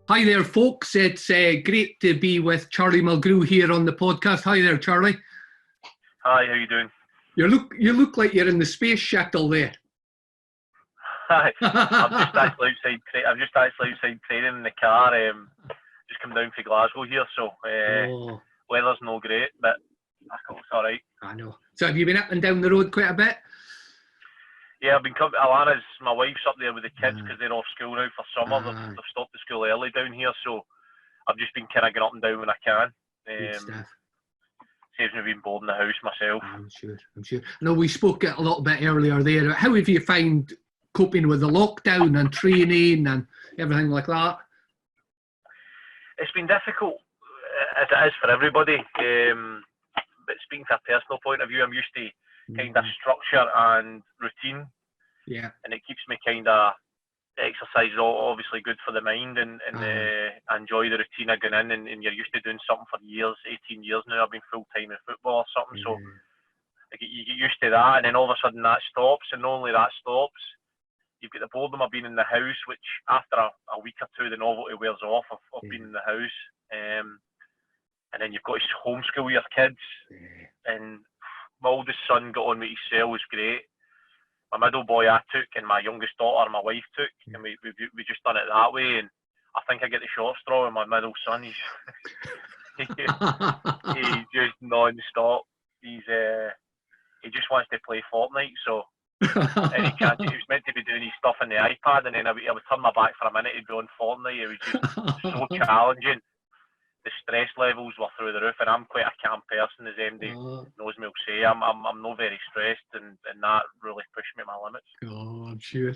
Hi there, folks. It's great to be with Charlie Mulgrew here on the podcast. Hi there, Charlie. Hi, how you doing? You look like you're in the space shuttle there. Hi, I'm just actually outside training in the car. Just come down from Glasgow here, so weather's no great, but it's all right. I know. So have you been up and down the road quite a bit? Yeah, I've been coming. Alana's, my wife's up there with the kids because they're off school now for summer. They've stopped the school early down here, so I've just been kind of getting up and down when I can. Saves me being bored in the house myself. I'm sure. I know we spoke a little bit earlier there. How have you found coping with the lockdown and training and everything like that? It's been difficult, as it is for everybody. But speaking from a personal point of view, I'm used to kind of structure and routine. Yeah. And it keeps me kind of, exercise is obviously good for the mind, and I enjoy the routine of going in, and you're used to doing something for years, 18 years now. I've been full-time in football or something, so you get used to that, and then all of a sudden that stops, and not only that stops, you've got the boredom of being in the house, which after a week or two the novelty wears off of being in the house, and then you've got to homeschool your kids, and my oldest son got on with his cell, was great. My middle boy I took, and my youngest daughter my wife took, and we just done it that way, and I think I get the short straw with my middle son. He's just non-stop. He just wants to play Fortnite, so and he can't. He was meant to be doing his stuff on the iPad, and then I would turn my back for a minute, he'd be on Fortnite. It was just so challenging. The stress levels were through the roof, and I'm quite a calm person, as MD knows me will say. I'm not very stressed, and that really pushed me at my limits. Oh, I'm sure.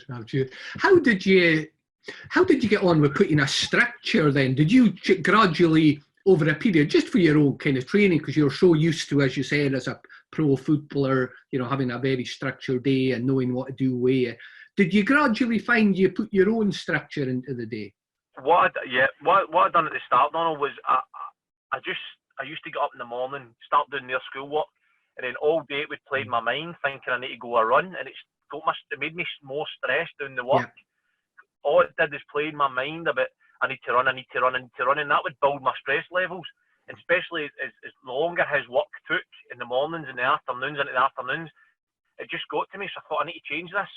How did you get on with putting a structure then? Did you gradually, over a period, just for your own kind of training, because you're so used to, as you said, as a pro footballer, having a very structured day and knowing what to do where, did you gradually find you put your own structure into the day? What I done at the start, Donald, was I used to get up in the morning, start doing their schoolwork, and then all day it would play in my mind, thinking I need to go a run, and it made me more stressed doing the work. Yeah. All it did is play in my mind about I need to run, and that would build my stress levels. And especially as longer his work took in the mornings and the afternoons, it just got to me. So I thought I need to change this.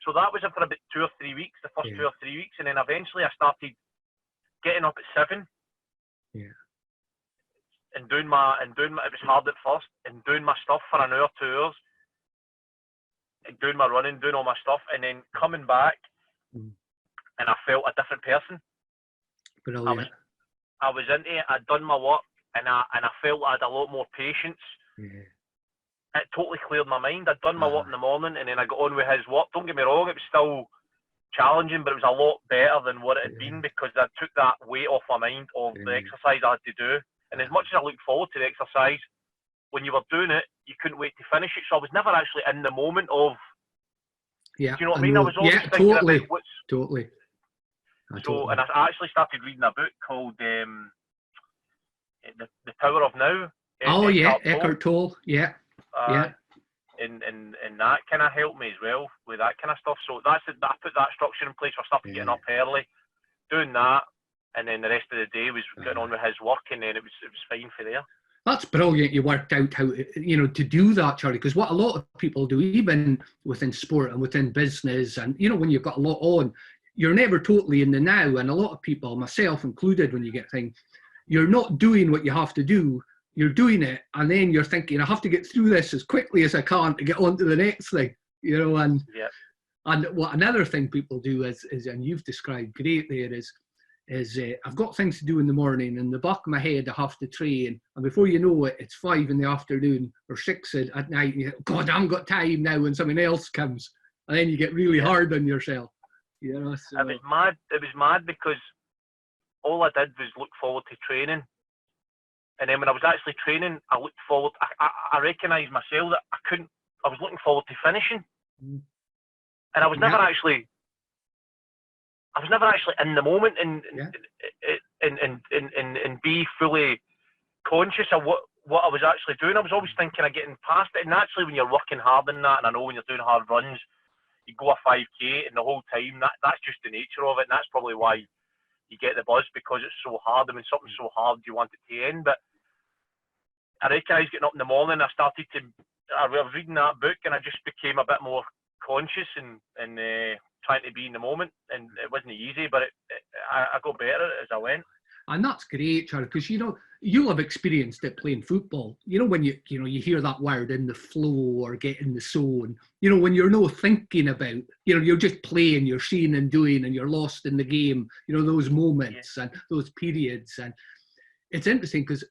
So that was it for about 2 or 3 weeks, the first 2 or 3 weeks, and then eventually I started getting up at 7. Yeah. And doing my it was hard at first, and doing my stuff for an hour, 2 hours, and doing my running, doing all my stuff, and then coming back, and I felt a different person. Brilliant. I was into it. I'd done my work, and I felt I had a lot more patience. Yeah. It totally cleared my mind. I'd done my work in the morning, and then I got on with his work. Don't get me wrong, it was still challenging, but it was a lot better than what it had been, because I took that weight off my mind of the exercise I had to do. And as much as I looked forward to the exercise, when you were doing it, you couldn't wait to finish it. So I was never actually in the moment of. Do you know what I mean? I was always thinking about what's. Totally. And I actually started reading a book called The Power of Now. Eckhart Tolle. Yeah. And that kind of helped me as well with that kind of stuff. So I put that structure in place. I started getting up early, doing that, and then the rest of the day was getting on with his work, and then it was fine for there. That's brilliant. You worked out how to do that, Charlie. Because what a lot of people do, even within sport and within business, and when you've got a lot on, you're never totally in the now. And a lot of people, myself included, when you get things, you're not doing what you have to do. You're doing it, and then you're thinking, I have to get through this as quickly as I can to get on to the next thing, And what another thing people do is, and you've described great there, is I've got things to do in the morning, and in the back of my head I have to train, and before you know it, it's 5 in the afternoon or 6 at night, and you think, God, I haven't got time now, when something else comes, and then you get really hard on yourself. So. It was mad because all I did was look forward to training. And then when I was actually training, I looked forward. I recognised myself that I was looking forward to finishing, and I was never actually in the moment and be fully conscious of what I was actually doing. I was always thinking of getting past it. And naturally, when you're working hard in that, and I know when you're doing hard runs, you go a 5K, and the whole time that's just the nature of it, and that's probably why you get the buzz because it's so hard, and when something's so hard, you want it to end. But I recognise getting up in the morning, I was reading that book, and I just became a bit more conscious and trying to be in the moment, and it wasn't easy, but I got better at it as I went. And that's great, Charlie, because you'll have experienced it playing football. When you hear that word, in the flow or get in the zone. When you're no thinking about, you're just playing, you're seeing and doing, and you're lost in the game. Those moments and those periods, and it's interesting because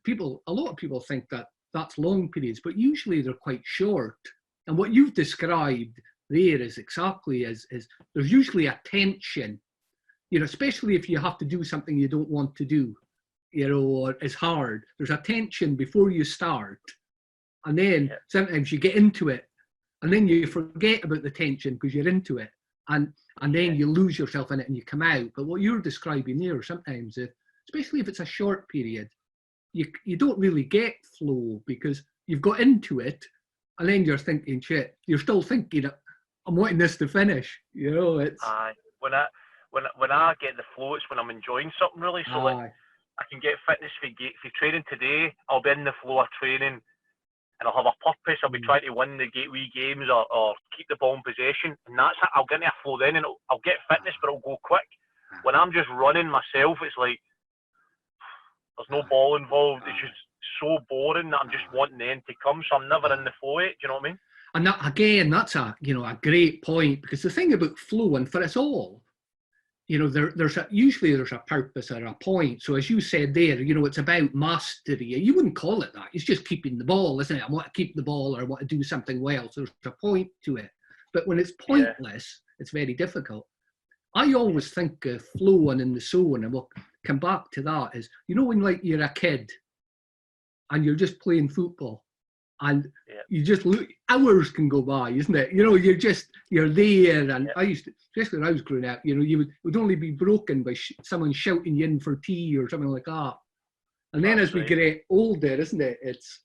a lot of people think that that's long periods, but usually they're quite short. And what you've described there is exactly as there's usually a tension. Especially if you have to do something you don't want to do, or it's hard. There's a tension before you start. And then sometimes you get into it and then you forget about the tension because you're into it. And then you lose yourself in it and you come out. But what you're describing there, sometimes, especially if it's a short period, you don't really get flow because you've got into it and then you're thinking, shit, you're still thinking, I'm wanting this to finish. It's... Aye. When I get the flow, it's when I'm enjoying something really. So like, I can get fitness for training today. I'll be in the flow of training, and I'll have a purpose. I'll be trying to win the gateway games or keep the ball in possession, and I'll get into a flow then, and I'll get fitness, but it'll go quick. When I'm just running myself, it's like there's no ball involved. It's just so boring that I'm just wanting the end to come. So I'm never in the flow yet. Do you know what I mean? And that, again, that's a great point, because the thing about flow, and for us all, usually there's a purpose or a point. So as you said there, it's about mastery. You wouldn't call it that. It's just keeping the ball, isn't it? I want to keep the ball, or I want to do something well. So there's a point to it. But when it's pointless, it's very difficult. I always think of flow and in the zone, and we'll come back to that, is, when like you're a kid and you're just playing football, and you just look, hours can go by, isn't it? You're there. And I used to, especially when I was growing up, you would only be broken by someone shouting you in for tea or something like that. And then as we get older, isn't it? It's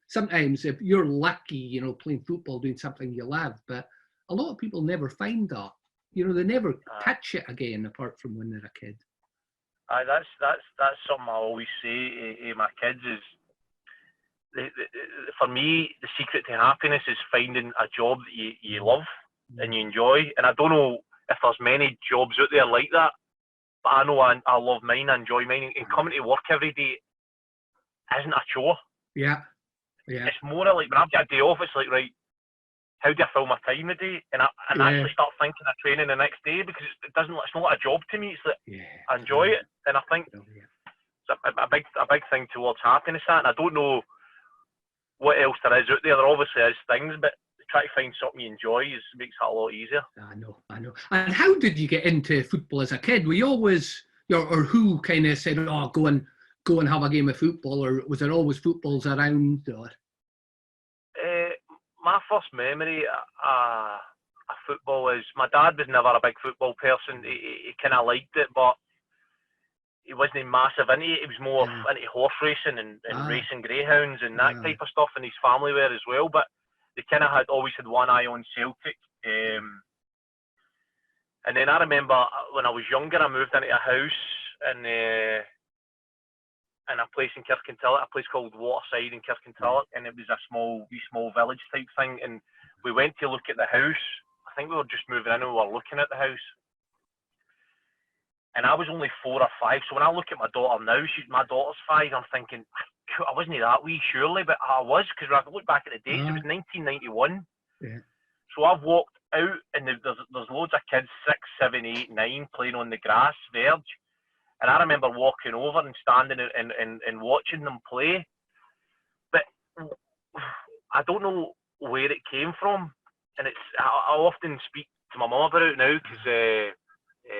sometimes, if you're lucky, playing football, doing something you love, but a lot of people never find that. They never touch it again, apart from when they're a kid. That's something I always say to my kids is, for me, the secret to happiness is finding a job that you love and you enjoy. And I don't know if there's many jobs out there like that, but I know I love mine, I enjoy mine. And coming to work every day isn't a chore. Yeah. It's more like, when I've got a day off, it's like, right, how do I fill my time a day? And actually start thinking of training the next day, because it's not a job to me. It's that I enjoy it. And I think it's a big thing towards happiness. And I don't know what else there is out there. There obviously is things, but try to find something you enjoy makes it a lot easier. I know. And how did you get into football as a kid? Were you always, or who kind of said, "Oh, go and have a game of football," or was there always footballs around? Or? My first memory of football is, my dad was never a big football person. He kind of liked it, but he wasn't massive into it. He was more into horse racing and racing greyhounds and that type of stuff, and his family were as well. But they kind of always had one eye on Celtic. And then I remember when I was younger, I moved into a house in a place in Kirkintilloch, a place called Waterside in Kirkintilloch, and it was a small village type thing. And we went to look at the house. I think we were just moving in and we were looking at the house. And I was only 4 or 5, so when I look at my daughter now, my daughter's 5, I'm thinking, I wasn't that wee, surely, but I was, because when I look back at the dates, it was 1991. Yeah. So I've walked out, and there's loads of kids, 6, 7, 8, 9, playing on the grass, verge. And I remember walking over and standing and watching them play. But I don't know where it came from. And I often speak to my mum about it now, because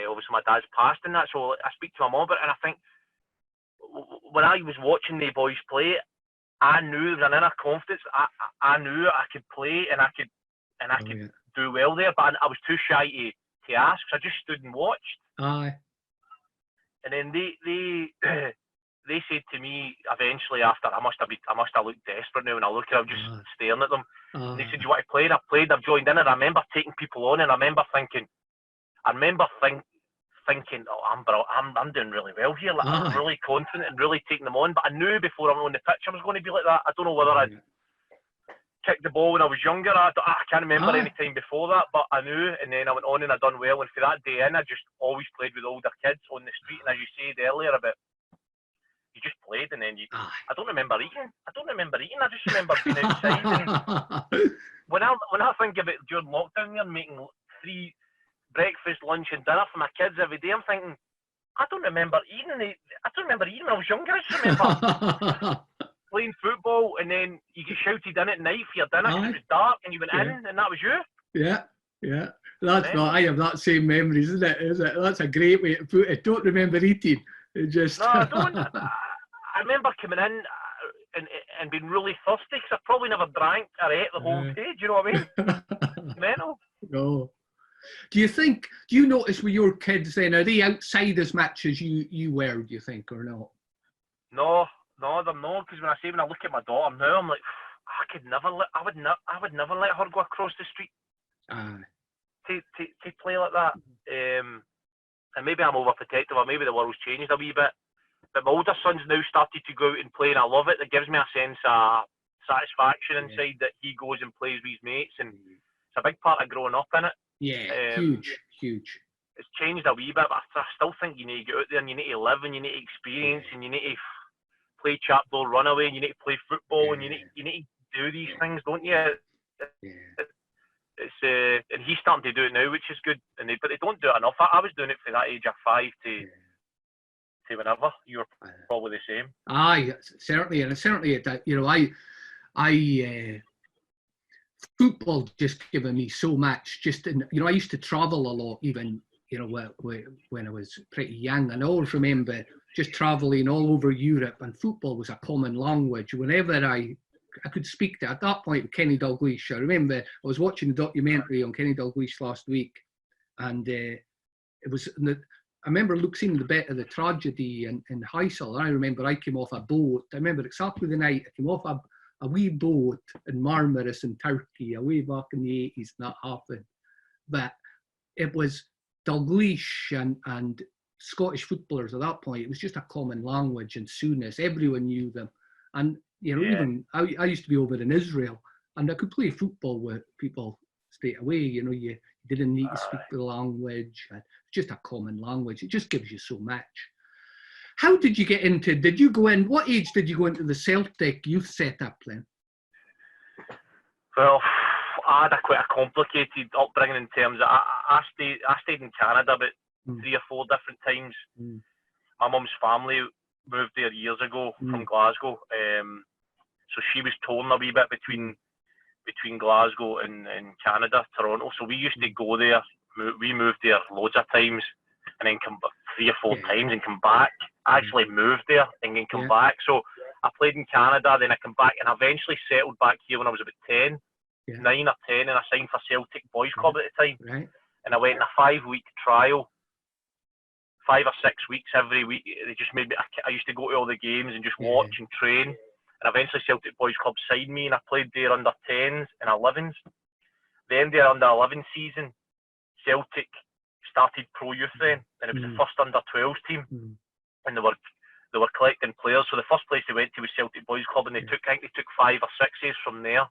obviously my dad's passed and that, so I speak to my mum about it, and I think when I was watching the boys play, I knew there was an inner confidence. I knew I could play and I could do well there, but I was too shy to ask, so I just stood and watched. Aye. And then they said to me eventually, after I must have looked desperate now when I look at them, just staring at them. They said, "Do you want to play?" And I played. I've joined in, and I remember taking people on, and I remember thinking thinking, oh, I'm doing really well here. Like, I'm really confident and really taking them on. But I knew before I went on the pitch I was going to be like that. I don't know whether I'd kicked the ball when I was younger. I can't remember any time before that, but I knew. And then I went on and I done well. And for that day in, I just always played with older kids on the street. And as you said earlier about, you just played, and then I don't remember eating. I just remember being outside. And when I think of it during lockdown, you're making 3 breakfast, lunch, and dinner for my kids every day. I'm thinking, I don't remember eating when I was younger. I just remember playing football, and then you get shouted in at night for your dinner because it was dark, and you went in, and that was you. Yeah. That's not. I have that same memories, isn't it? That's a great way to put it. Don't remember eating. It just. No, I don't. I remember coming in and being really thirsty because I probably never drank or ate the whole day. Do you know what I mean? Mental. No. Do you notice with your kids then, are they outside as much as you were, do you think, or not? No, they're not, because when I look at my daughter now, I'm like, I would never let her go across the street to play like that. And maybe I'm overprotective, or maybe the world's changed a wee bit. But my older son's now started to go out and play, and I love it. It gives me a sense of satisfaction inside that he goes and plays with his mates, and it's a big part of growing up in it. Yeah, huge. It's changed a wee bit, but I still think you need to get out there and you need to live and you need to experience and you need to play chapdoor runaway and you need to play football and you need to do these things, don't you? It's and he's starting to do it now, which is good. But they don't do it enough. I was doing it from that age of 5 to whenever. You were probably the same. Aye, certainly, and certainly at that, I football just given me so much. Just I used to travel a lot, even when I was pretty young, and I always remember just traveling all over Europe, and football was a common language. Whenever I could speak to, at that point, Kenny Dalglish. I remember I was watching a documentary on Kenny Dalglish last week, and it was. I remember seeing the bit of the tragedy in Heysel. I remember I came off a boat. I remember exactly the night I came off a wee boat in Marmaris in Turkey, way back in the 80s, and that happened. But it was Dalglish and Scottish footballers at that point. It was just a common language and soonness. Everyone knew them. And, even I used to be over in Israel, and I could play football with people straight away. You didn't need to speak the language. It's just a common language. It just gives you so much. How did you get into, what age did you go into the Celtic youth setup then? Well, I had quite a complicated upbringing in terms of, I stayed in Canada about 3 or 4 different times. My mum's family moved there years ago from Glasgow. So she was torn a wee bit between Glasgow and Canada, Toronto. So we used to go there. We moved there loads of times and then come 3 or 4 times and come back. I actually moved there and then come back. So I played in Canada, then I come back, and I eventually settled back here when I was about 10, 9 or 10, and I signed for Celtic Boys Club at the time. Right. And I went in a 5-week trial, 5 or 6 weeks every week. They just made me. I used to go to all the games and just watch and train. And eventually Celtic Boys Club signed me, and I played there under 10s and 11s. Then their under 11 season, Celtic started pro youth then, and it was the first under 12s team, and they were collecting players. So the first place they went to was Celtic Boys Club, and I think they took 5 or 6s from there,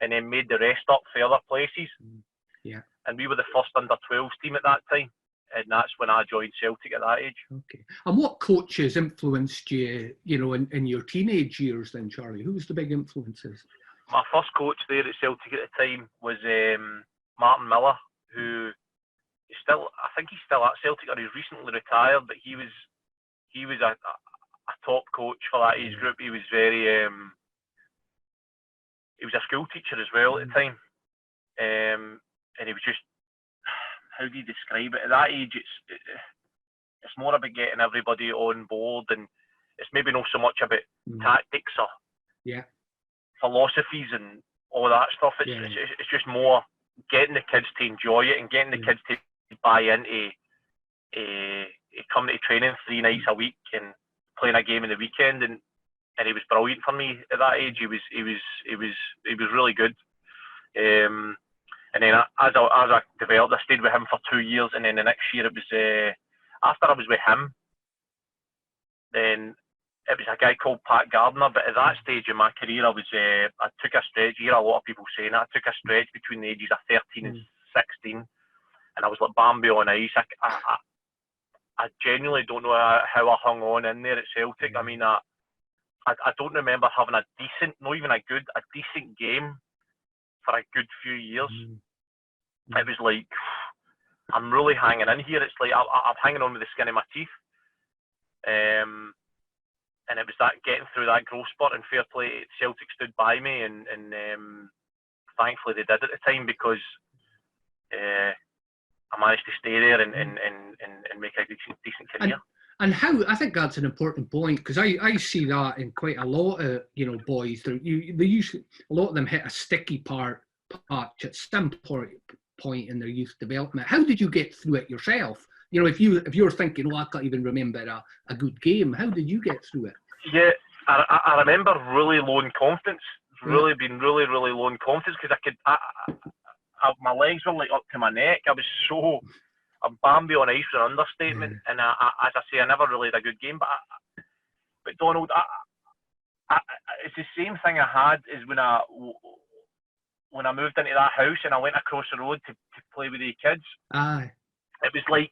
and then made the rest up further places. And we were the first under 12s team at that time. And that's when I joined Celtic at that age. Okay. And what coaches influenced you, in your teenage years then, Charlie? Who was the big influences? My first coach there at Celtic at the time was Martin Miller, who is still, I think he's still at Celtic, or he's recently retired, but he was a top coach for that age group. He was very, he was a school teacher as well at the time. And he was just, how do you describe it? At that age, it's more about getting everybody on board, and it's maybe not so much about tactics or philosophies and all that stuff. It's just more getting the kids to enjoy it and getting the kids to buy into coming to training 3 nights a week and playing a game in the weekend. And he was brilliant for me at that age. He was really good. And then as I developed, I stayed with him for 2 years, and then the next year it was after I was with him, then it was a guy called Pat Gardner. But at that stage in my career, I took a stretch. You hear a lot of people saying that. I took a stretch between the ages of 13 and 16, and I was like Bambi on ice. I genuinely don't know how I hung on in there at Celtic. I mean, I don't remember having a decent, not even a decent game for a good few years. It was like, I'm really hanging in here. It's like I'm hanging on with the skin of my teeth. And it was that getting through that growth spurt, and fair play, Celtic stood by me, and thankfully they did at the time, because I managed to stay there and make a decent career. And how, I think that's an important point, because I see that in quite a lot of boys. They usually, a lot of them hit a sticky patch at some point in their youth development. How did you get through it yourself? If you're thinking, I can't even remember a good game, how did you get through it? Yeah, I remember really low in confidence. Being really low in confidence, because my legs were like up to my neck. I'm Bambi on ice was an understatement, and as I say, I never really had a good game. But Donald, it's the same thing I had as when I moved into that house and I went across the road to play with the kids. Aye. It was like,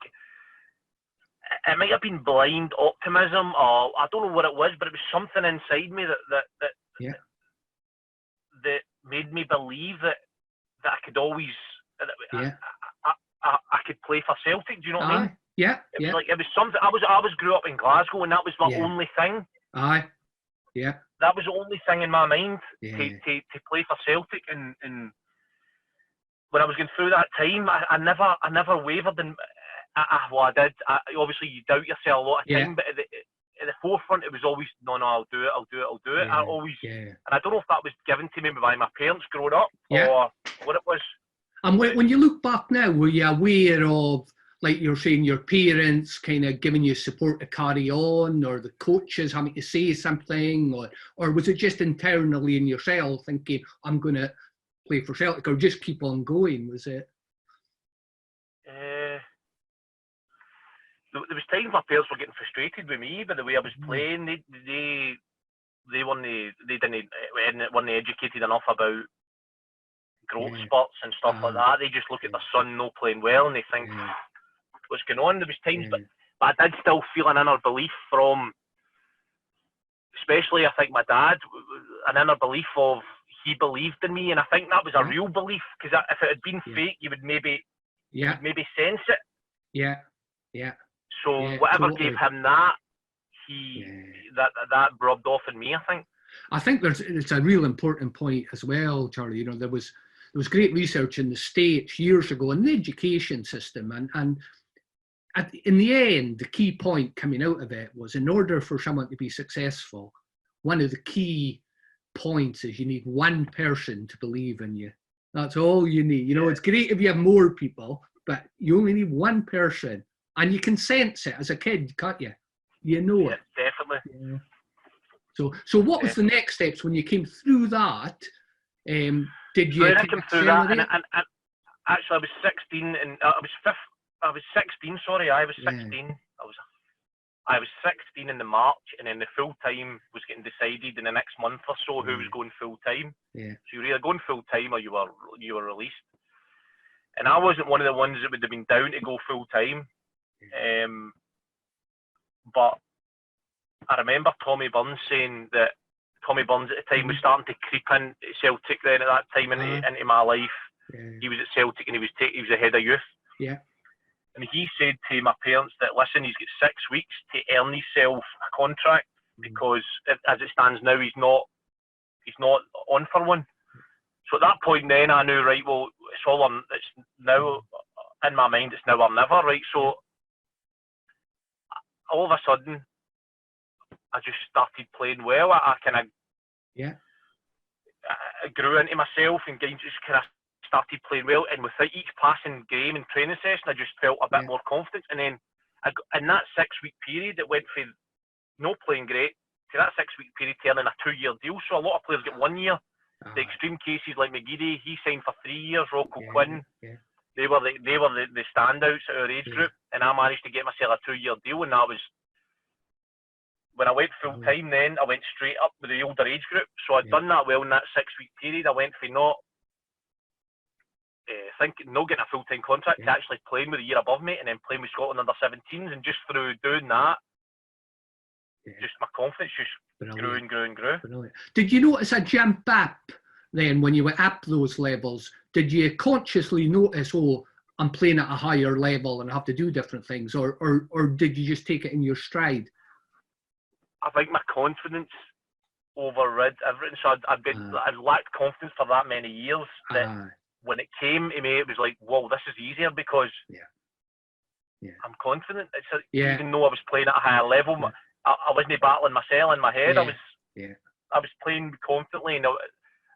it might have been blind optimism, or I don't know what it was, but it was something inside me that made me believe that I could always, I could play for Celtic. Do you know what I mean? Yeah. It was like, it was something. I was grew up in Glasgow, and that was my only thing. Aye. Yeah. That was the only thing in my mind, to play for Celtic, and when I was going through that time, I never wavered. And I did. Obviously, you doubt yourself a lot of time, but at the forefront, it was always, no, I'll do it. Yeah. I always, and I don't know if that was given to me by my parents growing up, or what it was. And when you look back now, were you aware of, like you're saying, your parents kind of giving you support to carry on, or the coaches having to say something, or was it just internally in yourself thinking, I'm going to play for Celtic, or just keep on going? Was it? There was times my parents were getting frustrated with me by the way I was playing. They weren't educated enough about growth spurts and stuff like that. They just look at their son not playing well and they think, what's going on? There was times, but I did still feel an inner belief from, especially I think my dad, an inner belief of he believed in me, and I think that was a real belief, because if it had been fake, you would maybe sense it. So whatever gave him that, that rubbed off in me, I think. I think it's a real important point as well, Charlie. There was great research in the States years ago in the education system, and in the end, the key point coming out of it was, in order for someone to be successful, one of the key points is you need one person to believe in you. That's all you need. It's great if you have more people, but you only need one person, and you can sense it as a kid, can't you? You know it. Definitely. Yeah. So what was the next steps when you came through that? Did you? When I came through that, and actually, I was 16, and I was 16. Sorry, I was 16. I was 16 in the March, and then the full time was getting decided in the next month or so who was going full time. Yeah. So you were either going full time or you were released. And I wasn't one of the ones that would have been down to go full time. But I remember Tommy Burns saying that Tommy Burns at the time was starting to creep in at Celtic then at that time into my life. Yeah. He was at Celtic and he was the head of youth. Yeah. And he said to my parents that, listen, he's got 6 weeks to earn himself a contract because as it stands now, he's not on for one. So at that point then I knew, right, well, it's now in my mind, it's now or never, right? So all of a sudden, I just started playing well. I grew into myself and just kind of started playing well. And with each passing game and training session, I just felt a bit more confidence. And then in that 6-week period, it went from not playing great to that 6-week period turning a 2-year deal. So a lot of players get 1 year. The extreme cases like McGeady, he signed for 3 years. Rocco Quinn, they were the standouts at our age group. and I managed to get myself a 2-year deal, and that was when I went full time. Then I went straight up with the older age group, so I'd done that well in that 6-week period. I went for not getting a full time contract to actually playing with the year above me, and then playing with Scotland under 17s, and just through doing that, just my confidence just grew and grew and grew. Brilliant. Did you notice a jump up then when you went up those levels? Did you consciously notice, oh, I'm playing at a higher level and I have to do different things, or did you just take it in your stride? I think my confidence overrid everything. So I'd lacked confidence for that many years that when it came to me, it was like, whoa, this is easier because I'm confident. Even though I was playing at a higher level, I wasn't battling myself in my head. I was playing confidently. And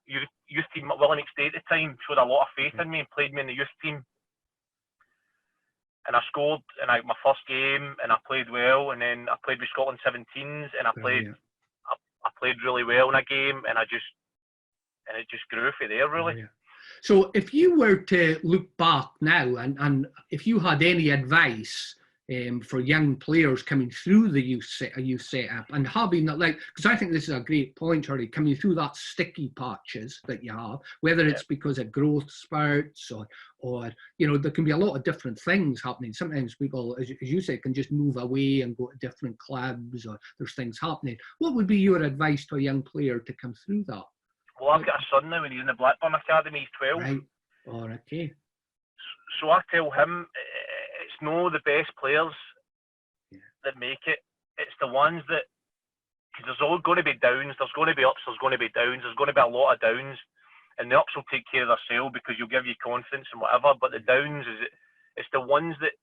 youth team at William State at the time showed a lot of faith in me and played me in the youth team. And I scored in my first game, and I played well. And then I played with Scotland 17s, and I played really well in a game, and it just grew from there, really. So if you were to look back now, and if you had any advice for young players coming through the youth setup and having that, because I think this is a great point, Charlie, coming through that sticky patches that you have, whether it's because of growth spurts or there can be a lot of different things happening. Sometimes people, as you say, can just move away and go to different clubs, or there's things happening. What would be your advice to a young player to come through that? Well, I've got a son now, and he's in the Blackburn Academy. He's 12. Right. Oh, okay. So I tell him, it's no the best players that make it. It's the ones that, because there's all going to be downs, there's going to be ups, there's going to be downs, there's going to be a lot of downs, and the ups will take care of themselves because you'll give you confidence and whatever. But the downs it's the ones that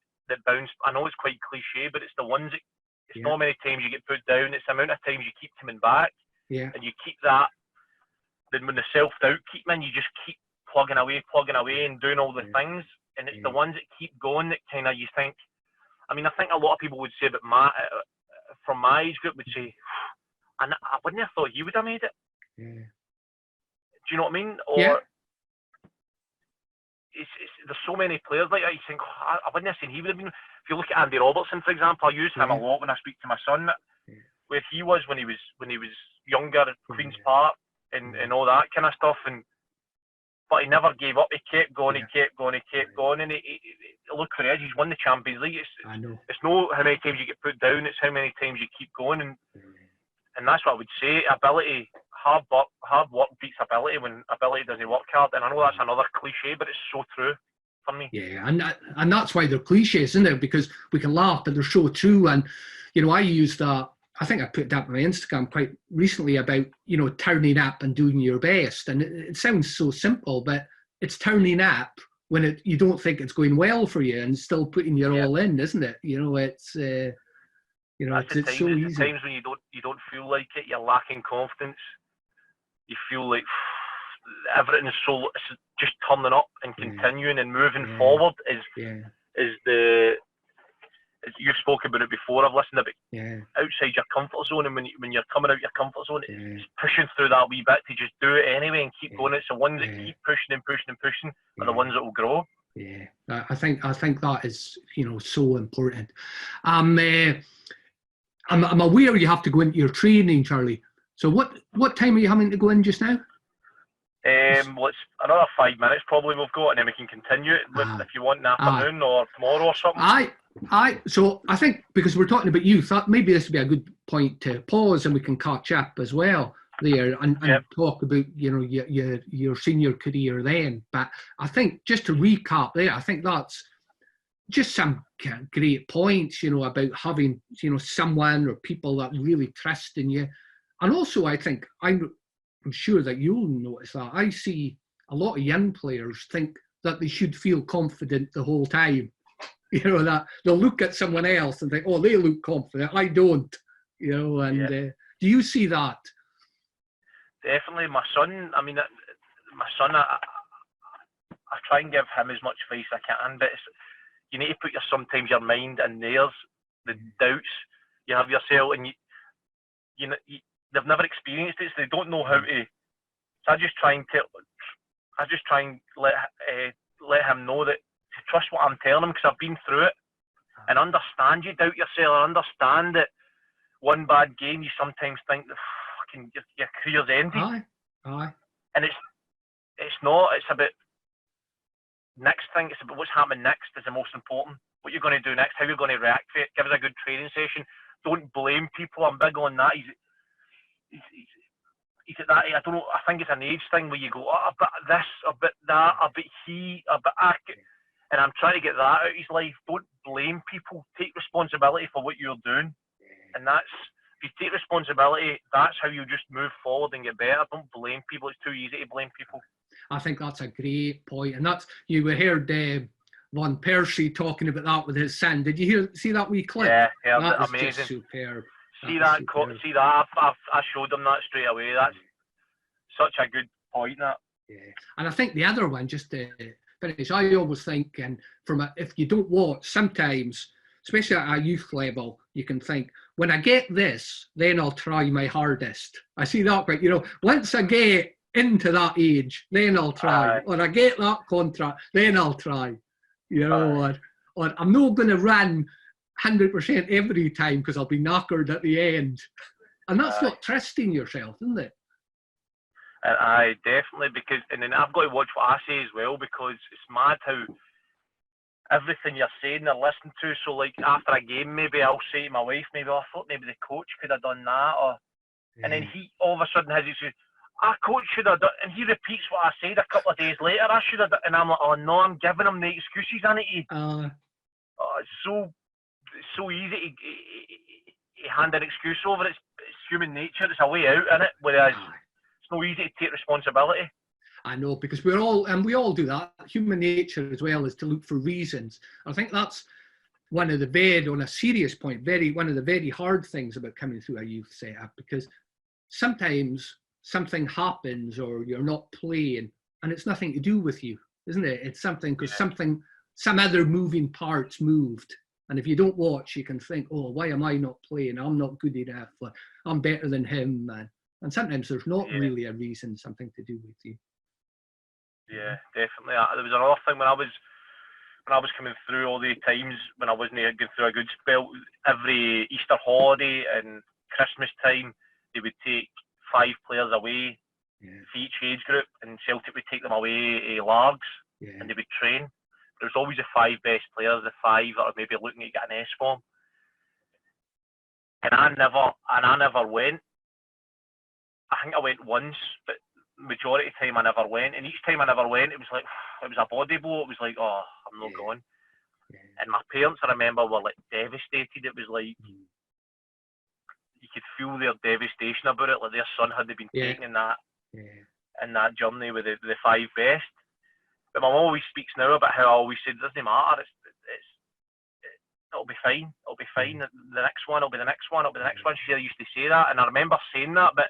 bounce. I know it's quite cliche, but it's the ones that it's not many times you get put down. It's the amount of times you keep coming back, and you keep that. Then when the self-doubt keep in, you just keep plugging away and doing all the things. And it's the ones that keep going that kind of you think. I mean, I think a lot of people would say, but from my age group would say, and I wouldn't have thought he would have made it. Do you know what I mean? Or there's so many players like that. You think, I wouldn't have seen he would have been. If you look at Andy Robertson, for example, I use him a lot when I speak to my son. Where he was when he was younger at Queen's Park. And all that kind of stuff, but he never gave up. He kept going, and he look for the edge. He's won the Champions League. It's not how many times you get put down; it's how many times you keep going, and that's what I would say. Ability, hard work beats ability when ability doesn't work hard. And I know that's another cliche, but it's so true for me. Yeah, and that's why they're cliches, isn't it? Because we can laugh, but they're so true. And I use that. I think I put that on my Instagram quite recently about, turning up and doing your best. And it sounds so simple, but it's turning up when you don't think it's going well for you and still putting your all in, isn't it? It's it's so easy. The times when you don't feel like it, you're lacking confidence. You feel like everything's it's just turning up and continuing and moving forward is the. You've spoken about it before. I've listened about outside your comfort zone, and when you're coming out your comfort zone, it's pushing through that wee bit to just do it anyway and keep going. It's the ones that keep pushing and pushing and pushing are the ones that will grow. Yeah, I think that is so important. I'm aware you have to go into your training, Charlie. So what time are you having to go in just now? Well, it's another 5 minutes probably we've got, and then we can continue it if you want in the afternoon or tomorrow or something. So I think because we're talking about youth, maybe this would be a good point to pause and we can catch up as well there and talk about your senior career then. But I think just to recap there, I think that's just some great points, about having someone or people that really trust in you, and also I think I'm sure that you'll notice that I see a lot of young players think that they should feel confident the whole time. That they'll look at someone else and think, oh, they look confident, I don't. Do you see that? Definitely. My son, I try and give him as much advice as I can, but you need to put sometimes your mind in theirs, the doubts you have yourself, and they've never experienced it, so they don't know how to. So I just try and let him know that to trust what I'm telling him, because I've been through it, and understand you doubt yourself, and understand that one bad game, you sometimes think that fucking your career's ended. Aye. And it's not. It's about next thing. It's about what's happening next is the most important. What you're going to do next, how you're going to react to it. Give us a good training session. Don't blame people. I'm big on that. He's at that. I don't know. I think it's an age thing where you go, a bit this, a bit that, a bit he, a bit that. And I'm trying to get that out of his life. Don't blame people. Take responsibility for what you're doing. And if you take responsibility, that's how you just move forward and get better. Don't blame people. It's too easy to blame people. I think that's a great point. And you heard Van Persie talking about that with his son. Did you see that wee clip? Yeah, that was amazing. Just superb. See that? I showed them that straight away. That's such a good point. That. Yeah, and I think the other one, just to finish, I always think, and if you don't watch, sometimes, especially at a youth level, you can think, when I get this, then I'll try my hardest. I see that, but once I get into that age, then I'll try. Or I get that contract, then I'll try. Or I'm not going to run 100% every time because I'll be knackered at the end. And that's not trusting yourself, isn't it? Aye, definitely, and then I've got to watch what I say as well, because it's mad how everything you're saying they're listening to. So like after a game, maybe I'll say to my wife, I thought maybe the coach could have done that, and then he all of a sudden has his, coach should have done, and he repeats what I said a couple of days later. I should have done, and I'm like, oh no, I'm giving him the excuses, isn't it? It's so easy to hand an excuse over. It's human nature. It's a way out, isn't it? Whereas it's no easy to take responsibility. I know, because we all do that. Human nature as well is to look for reasons. I think that's on a serious point, one of the very hard things about coming through a youth setup, because sometimes something happens or you're not playing and it's nothing to do with you, isn't it? It's something because some other moving parts moved. And if you don't watch, you can think, oh, why am I not playing? I'm not good enough. I'm better than him, man. And sometimes there's not really a reason, something to do with you. Yeah, definitely. There was another thing when I was coming through all the times when I wasn't going through a good spell. Every Easter holiday and Christmas time, they would take 5 players away for each age group, and Celtic would take them away to Largs, and they would train. There's always the 5 best players, the 5 that are maybe looking to get an S form. And I never went. I think I went once, but majority of the time I never went. And each time I never went, it was a body blow. It was like, oh, I'm not going. And my parents, I remember, were like devastated. It was like you could feel their devastation about it, like their son had been taken in that journey with the 5 best. But my mum always speaks now about how I always said it doesn't matter. It'll be fine. It'll be fine. The next one will be the next one. It'll be the next one. She used to say that, and I remember saying that. But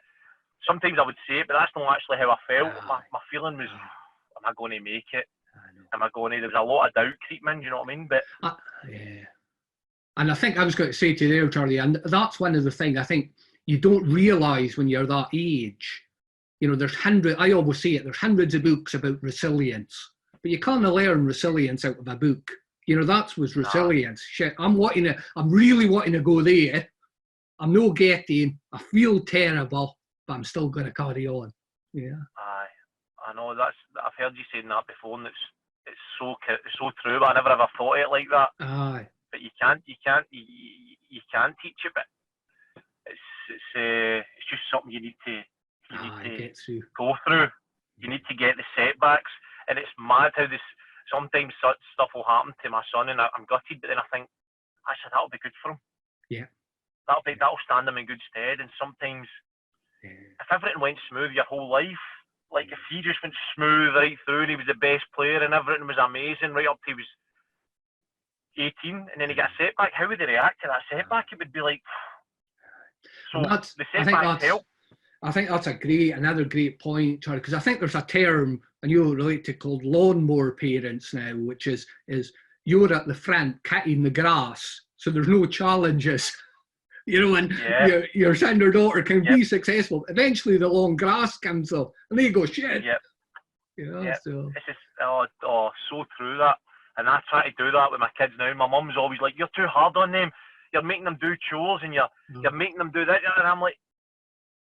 sometimes I would say it, but that's not actually how I felt. My feeling was, am I going to make it? Am I going to? There was a lot of doubt creeping in. Do you know what I mean? But and I think I was going to say to you there, Charlie, and that's one of the things I think you don't realise when you're that age. There's I always say it, there's hundreds of books about resilience, but you can't learn resilience out of a book. That was resilience. Shit, I'm really wanting to go there. I'm not getting, I feel terrible, but I'm still going to carry on. Yeah. Aye, I know I've heard you saying that before, and it's so true, but I never ever thought of it like that. Aye. But you can't teach it, but it's just something you need to get through. Go through. You need to get the setbacks, and it's mad how sometimes such stuff will happen to my son, and I'm gutted. But then I think, actually, that'll be good for him. Yeah. That'll stand him in good stead. And sometimes, if everything went smooth your whole life, like if he just went smooth right through, and he was the best player, and everything was amazing right up to he was 18, and then he got a setback, how would he react to that setback? It would be like, so the setbacks help. I think that's another great point, Charlie, because I think there's a term, and you relate to, called lawnmower parents now, which is you're at the front cutting the grass, so there's no challenges. And your son or daughter can be successful. Eventually the long grass comes up, and they go, shit. So it's just, so true that. And I try to do that with my kids now. My mum's always like, "You're too hard on them. You're making them do chores and you're making them do that." And I'm like,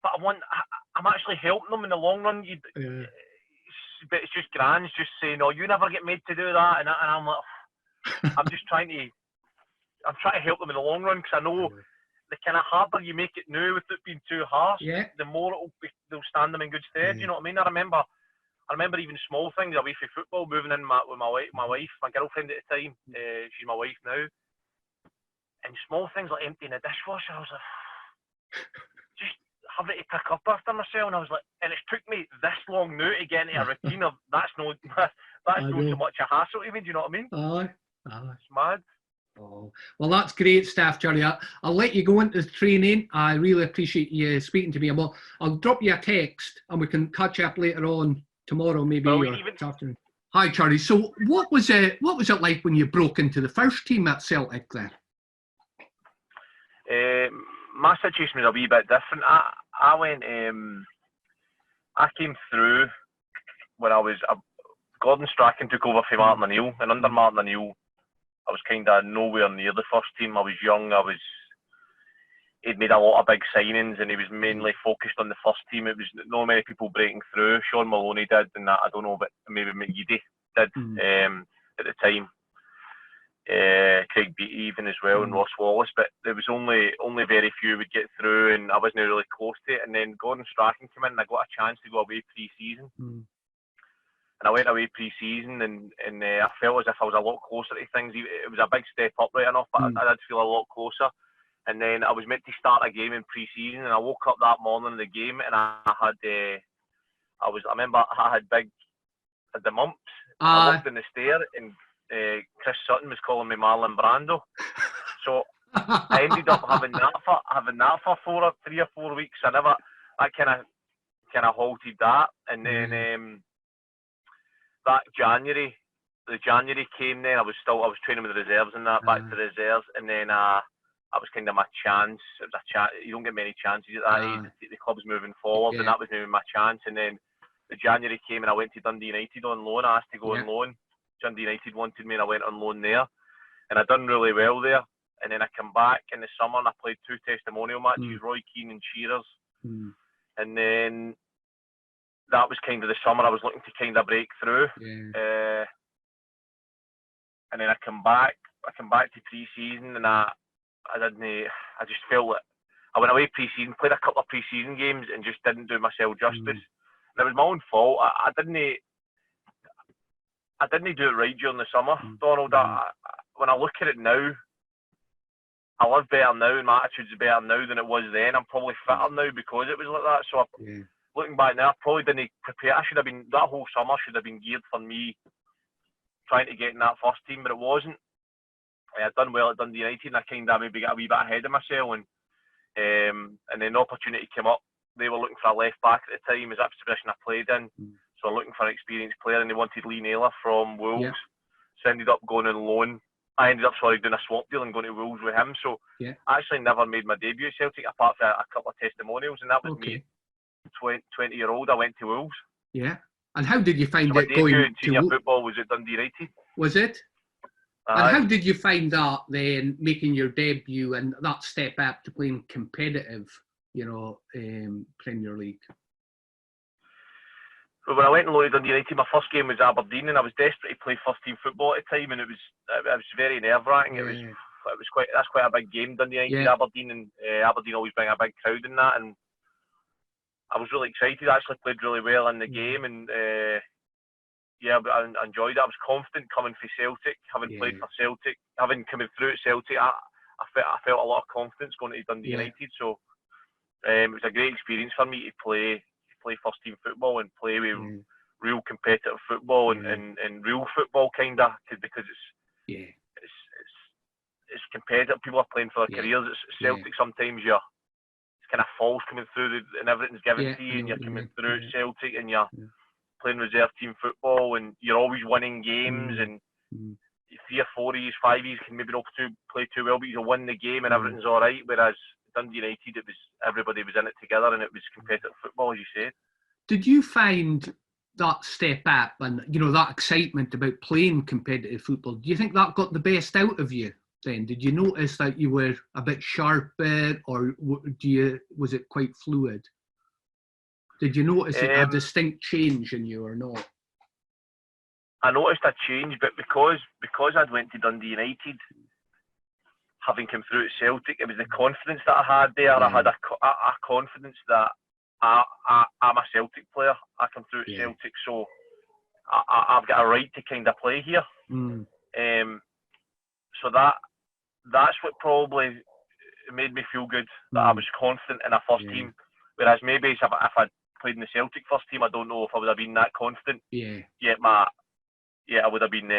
"But I'm actually helping them in the long run." But it's just grands just saying, "Oh, you never get made to do that," and I'm like, I'm trying to help them in the long run, because I know the kind of harder you make it now with it being too harsh, the more they'll stand them in good stead. You know what I mean? I remember even small things away from football, moving in with my wife, my girlfriend at the time. She's my wife now, and small things like emptying the dishwasher. I was like, just having to pick up after myself, and I was like, and it's took me this long now to get into a routine of that's not so much a hassle even. Do you know what I mean? It's mad. Oh, well, that's great stuff, Charlie. I'll let you go into the training. I really appreciate you speaking to me. I'll drop you a text and we can catch up later on tomorrow, maybe, or this afternoon. Hi, Charlie. So, what was it like when you broke into the first team at Celtic then? My situation was a wee bit different. I came through when Gordon Strachan took over for Martin O'Neill, and under Martin O'Neill, I was kind of nowhere near the first team. I was young. He'd made a lot of big signings, and he was mainly focused on the first team. It was not many people breaking through. Sean Maloney did, and I don't know, but maybe McGeady did at the time. Craig Beattie even as well, and Ross Wallace, but there was only very few would get through, and I wasn't really close to it. And then Gordon Strachan came in, and I got a chance to go away pre-season. And I went away pre-season, and I felt as if I was a lot closer to things. It was a big step up, right enough, but I did feel a lot closer. And then I was meant to start a game in pre-season, and I woke up that morning of the game, and I remember I had the mumps. I walked in the stair, and Chris Sutton was calling me Marlon Brando. So I ended up having that for 3 or 4 weeks. I kind of halted that, and then that January came. Then I was training with the reserves and that, back to the reserves, and then that was kind of my chance. It was a chance. You don't get many chances at that age. The club's moving forward, and that was maybe my chance. And then the January came, and I went to Dundee United on loan. I asked to go on loan. Dundee United wanted me, and I went on loan there, and I done really well there. And then I come back in the summer, and I played 2 testimonial matches, Roy Keane and Shearers. And then that was kind of the summer I was looking to kind of break through. And then I come back to pre-season, and I just felt that I went away pre-season, played a couple of pre-season games, and just didn't do myself justice. And it was my own fault. I didn't do it right during the summer, Donald. When I look at it now, I live better now, and my attitude's better now than it was then. I'm probably fitter now because it was like that. So looking back now, I probably didn't prepare. That whole summer should have been geared for me trying to get in that first team, but it wasn't. I'd done well at Dundee United, and I kind of maybe got a wee bit ahead of myself, and then the opportunity came up. They were looking for a left back at the time, as that's the position I played in. So looking for an experienced player, and they wanted Lee Naylor from Wolves. So I ended up going on loan. I ended up doing a swap deal and going to Wolves with him. So I actually never made my debut at Celtic, apart from a couple of testimonials, and that was me, 20-year-old. I went to Wolves. Yeah. And how did you find it going to senior football was at Dundee United. Was it? And how did you find that then, making your debut and that step up to playing competitive, Premier League? Well, when I went and looked at Dundee United, my first game was Aberdeen, and I was desperate to play first team football at the time, and it was very nerve wracking. That's quite a big game, Dundee United, Aberdeen, and Aberdeen always bring a big crowd in that, and I was really excited. I actually played really well in the game, and I enjoyed it. I was confident coming for Celtic, having played for Celtic, having coming through at Celtic. I felt a lot of confidence going to Dundee United, so it was a great experience for me to play first team football and play with real competitive football and real football because it's competitive. People are playing for their careers. It's Celtic sometimes it's kind of false coming through and everything's given to you, and you're coming through at Celtic and you're playing reserve team football, and you're always winning games, and 3 or 4 years, 5 years can maybe not play too well, but you'll win the game and everything's all right. Whereas Dundee United, everybody was in it together, and it was competitive football, as you said. Did you find that step up and, you know, that excitement about playing competitive football, do you think that got the best out of you then? Did you notice that you were a bit sharper, or was it quite fluid? Did you notice a distinct change in you or not? I noticed a change, but because I'd went to Dundee United, having come through at Celtic, it was the confidence that I had there. I had a confidence that I'm a Celtic player. I come through at Celtic, so I've got a right to kind of play here. So that's what probably made me feel good, that I was confident in a first team. Whereas maybe if I'd played in the Celtic first team, I don't know if I would have been that confident. I would have been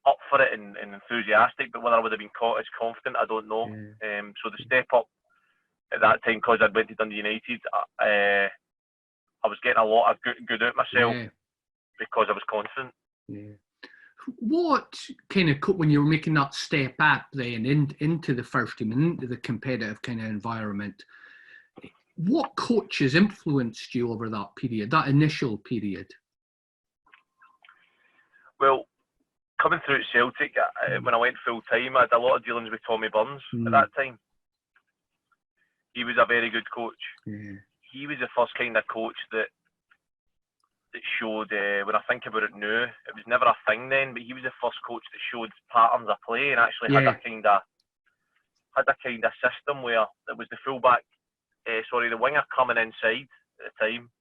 up for it and enthusiastic, but whether I would have been caught as confident, I don't know. So the step up at that time, because I'd went to Dundee United, I was getting a lot of good out myself because I was confident. What kind of, when you were making that step up then into the first team and into the competitive kind of environment, what coaches influenced you over that period, that initial period? Well, coming through at Celtic, when I went full time, I had a lot of dealings with Tommy Burns at that time. He was a very good coach. He was the first kind of coach that showed, when I think about it now, it was never a thing then, but he was the first coach that showed patterns of play and actually had a kind of system where it was the the winger coming inside at the time,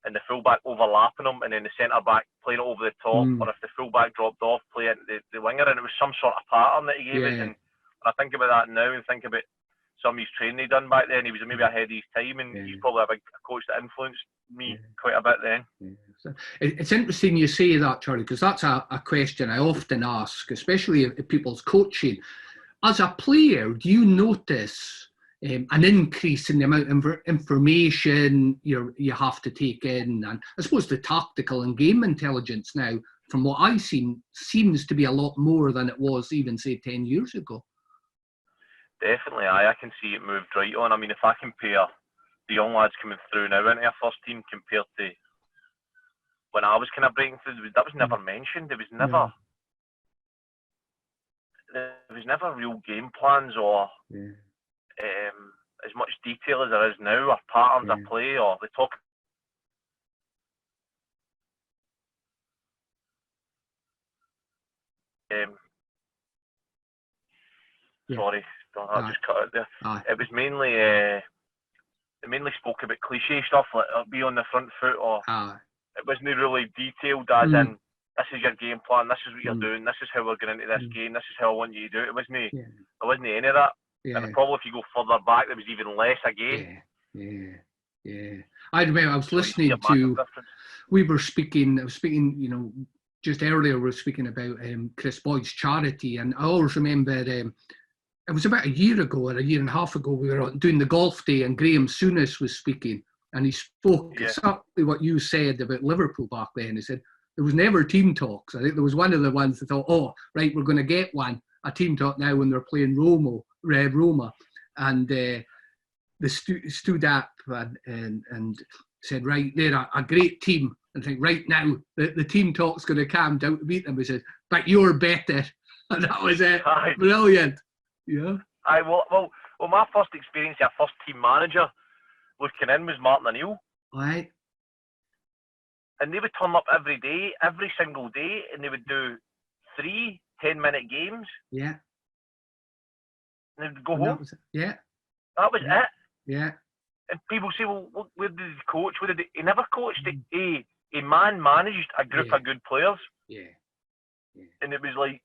and the fullback overlapping him, and then the centre back playing it over the top, or if the fullback dropped off, play it the winger, and it was some sort of pattern that he gave us. And when I think about that now and think about some of his training he done back then, he was maybe ahead of his time, and he's probably a coach that influenced me quite a bit then. It's interesting you say that, Charlie, because that's a question I often ask, especially if people's coaching. As a player, do you notice an increase in the amount of information you have to take in? And I suppose the tactical and game intelligence now, from what I've seen, seems to be a lot more than it was even, say, 10 years ago. Definitely, I can see it moved right on. I mean, if I compare the young lads coming through now into our first team compared to when I was kind of breaking through, that was never mentioned. There was never real game plans or as much detail as there is now, or patterns of play, or they talk. Sorry, I just cut out there. It was mainly they mainly spoke about cliche stuff like be on the front foot, or it wasn't really detailed as in this is your game plan, this is what you're doing, this is how we're going into this game, this is how I want you to do it. It wasn't any of that. And probably if you go further back, there was even less again. I remember I was listening to, I was speaking, just earlier we were speaking about Chris Boyd's charity, and I always remember it was about a year ago or a year and a half ago, we were doing the golf day and Graham Souness was speaking, and he spoke exactly what you said about Liverpool back then. He said there was never team talks. I think there was one of the ones that thought, oh, right, we're going to get a team talk now when they're playing Roma, and they stood up and said, right, they're a great team, and think, right now, the team talk's going to come down to beat them. He said, but you're better. And that was it. Brilliant. Yeah. Well, my first experience as a first team manager looking in was Martin O'Neill. Right. And they would turn up every day, every single day, and they would do 3 10-minute games. Yeah. And they would go home. That was it. Yeah. And people say, well, where did he coach? He never coached. He managed a group of good players. Yeah. And it was like,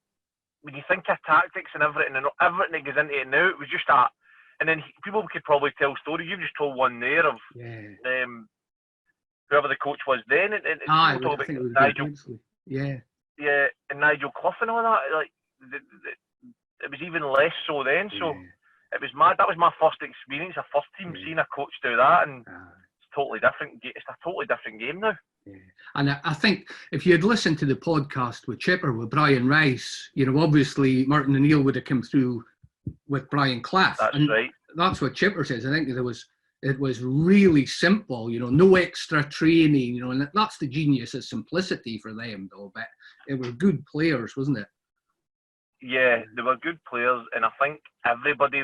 when you think of tactics and everything that goes into it now, it was just that. And then people could probably tell stories. You've just told one there of whoever the coach was then. And people talk about Nigel. Yeah, and Nigel Clough and all that. Like, it was even less so then. So it was mad. That was my first experience, a first team seeing a coach do that, and it's totally different. It's a totally different game now. Yeah. And I think if you had listened to the podcast with Chipper, with Brian Rice, obviously Martin O'Neill would have come through with Brian Clough. That's right. That's what Chipper says. I think there was It was really simple, no extra training, and that's the genius of simplicity for them, though. But it were good players, wasn't it? Yeah, they were good players, and I think everybody,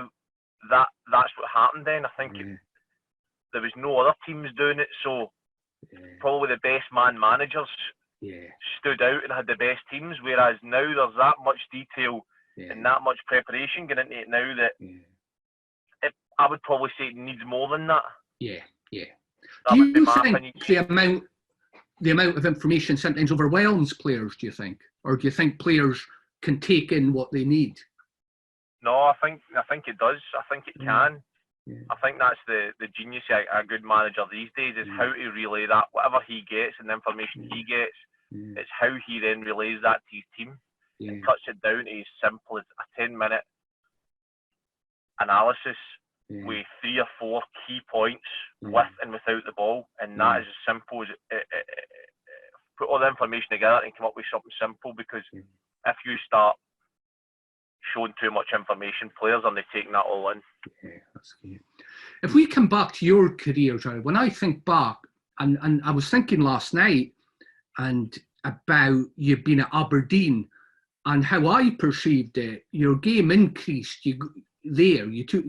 that's what happened then. I think there was no other teams doing it, so probably the best managers stood out and had the best teams, whereas now there's that much detail and that much preparation going into it now that I would probably say it needs more than that. Yeah. That Do you my think opinion. the amount of information sometimes overwhelms players, do you think? Or do you think players can take in what they need? No, I think it does. I think it can. Yeah. I think that's the genius of a good manager these days, is how to relay that, whatever he gets and the information he gets, it's how he then relays that to his team and cuts it down to as simple as a 10-minute analysis with 3 or 4 key points with and without the ball, and that is as simple as put all the information together and come up with something simple, because if you start showing too much information, players are taking that all in. Yeah, that's good. If we come back to your career, Charlie, when I think back, and I was thinking last night and about you being at Aberdeen and how I perceived it, your game increased. You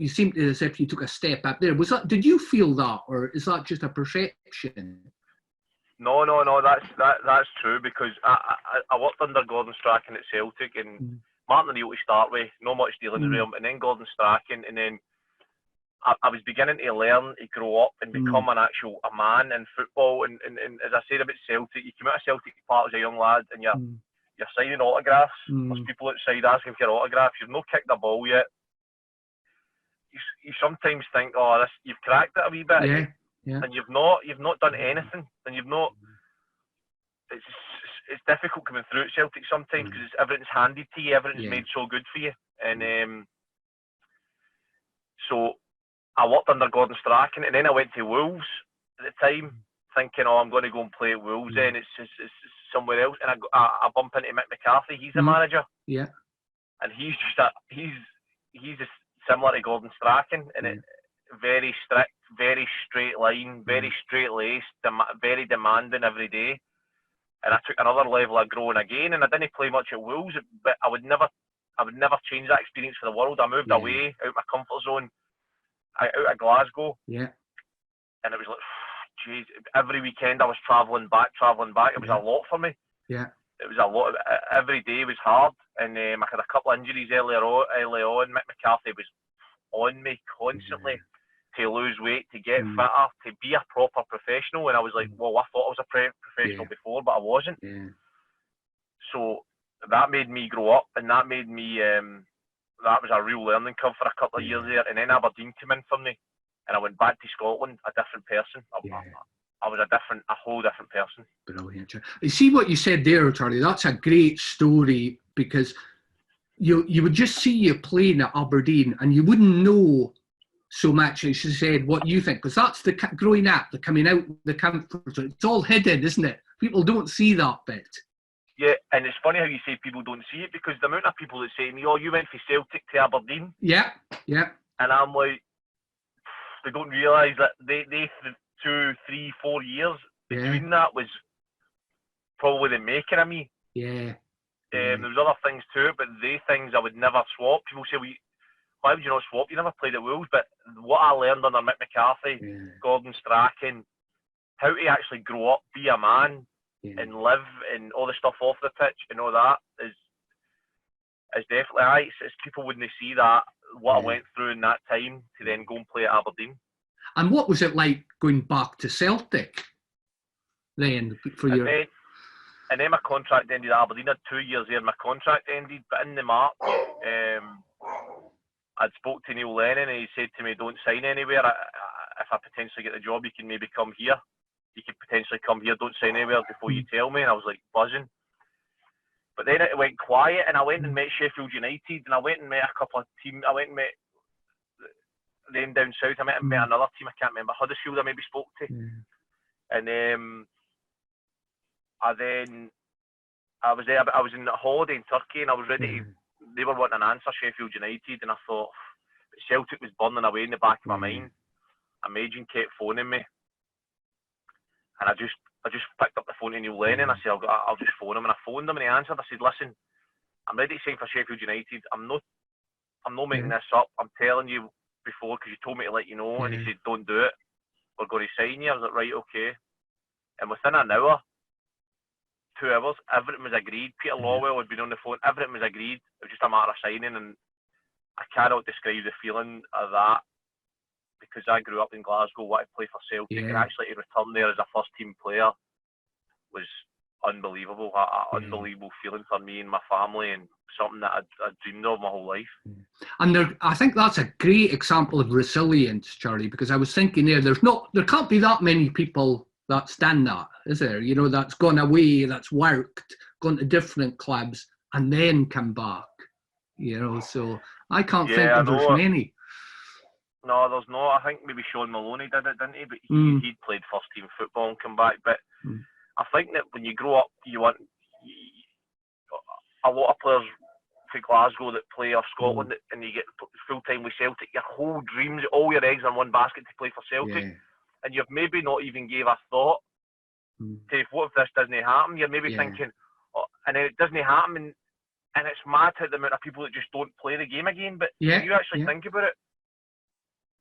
seemed as if you took a step up there. Did you feel that, or is that just a perception? No, that's true, because I worked under Gordon Strachan at Celtic, and Martin O'Neill to start with, not much dealings with him, and then Gordon Strachan, and then I was beginning to learn to grow up and become a man in football, and as I said about Celtic, you come out of Celtic Park as a young lad and you're signing autographs. There's people outside asking for your autographs. You've not kicked the ball yet. You sometimes think, you've cracked it a wee bit, and you've not done anything, and you've not. It's difficult coming through at Celtic sometimes, because everything's handed to you, everything's made so good for you, and so I worked under Gordon Strachan, and then I went to Wolves at the time, thinking, I'm going to go and play at Wolves, and it's somewhere else, and I bump into Mick McCarthy. He's the manager, and he's just similar to Gordon Strachan, and it very strict, very straight line, very straight laced, very demanding every day. And I took another level of growing again, and I didn't play much at Wolves, but I would never change that experience for the world. I moved away, out of my comfort zone, out of Glasgow, and it was like, geez, every weekend I was travelling back. It was a lot for me. It was a lot. Every day was hard, and I had a couple of injuries early on. Mick McCarthy was on me constantly to lose weight, to get fitter, to be a proper professional. And I was like, well, I thought I was a professional before, but I wasn't. So that made me grow up, and that made me, that was a real learning curve for a couple of years there. And then Aberdeen came in for me, and I went back to Scotland, a different person. I was a whole different person. Brilliant. You see what you said there, Charlie? That's a great story, because you would just see you playing at Aberdeen and you wouldn't know so much, as you said, what you think, because that's the growing up, the coming out, the comfort zone. It's all hidden, isn't it? People don't see that bit. Yeah, and it's funny how you say people don't see it, because the amount of people that say to me, you went from Celtic to Aberdeen. Yeah. And I'm like, they don't realise that they 2, 3, 4 years between that was probably the making of me. There was other things too, but they things I would never swap. People say, why would you not swap? You never played at Wolves. But what I learned under Mick McCarthy, Gordon Strachan, how to actually grow up, be a man, and live, and all the stuff off the pitch and all that is definitely it's people wouldn't see that, what I went through in that time to then go and play at Aberdeen. And what was it like going back to Celtic then for your? And then my contract ended at Aberdeen. I had 2 years there. My contract ended, but in the March, I'd spoke to Neil Lennon, and he said to me, "Don't sign anywhere. If I potentially get the job, you can maybe come here. You could potentially come here. Don't sign anywhere before you tell me." And I was like buzzing. But then it went quiet, and I went and met Sheffield United, and I went and met a couple of teams. I went and met them down south. I met another team. I can't remember, Huddersfield. I maybe spoke to, and I was there. I was in a holiday in Turkey, and I was ready to. They were wanting an answer, Sheffield United, and I thought Celtic was burning away in the back of my mind. my agent kept phoning me, and I just picked up the phone to Neil Lennon. I said, I'll just phone him, and I phoned him, and he answered. I said, listen, I'm ready to sign for Sheffield United. I'm not making this up. I'm telling you before, because you told me to let you know. And he said, don't do it. We're going to sign you. I was like, right, okay. And within an hour, 2 hours, everything was agreed. Peter Lawwell had been on the phone. Everything was agreed. It was just a matter of signing, and I cannot describe the feeling of that, because I grew up in Glasgow, wanted to play for Celtic, and actually to return there as a first-team player was unbelievable. An unbelievable feeling for me and my family, and something that I'd dreamed of my whole life. And I think that's a great example of resilience, Charlie, because I was thinking there can't be that many people that's done that, is there? You know, that's gone away, that's worked, gone to different clubs, and then come back. You know, so I can't think that there's many. No, there's not. I think maybe Sean Maloney did it, didn't he? But he'd played first team football and come back. But I think that when you grow up, you want a lot of players for Glasgow that play or Scotland, and you get full time with Celtic. Your whole dreams, all your eggs in one basket to play for Celtic, and you've maybe not even gave a thought to what if this doesn't happen. You're maybe thinking, and then it doesn't happen, and it's mad how the amount of people that just don't play the game again. But when you actually think about it,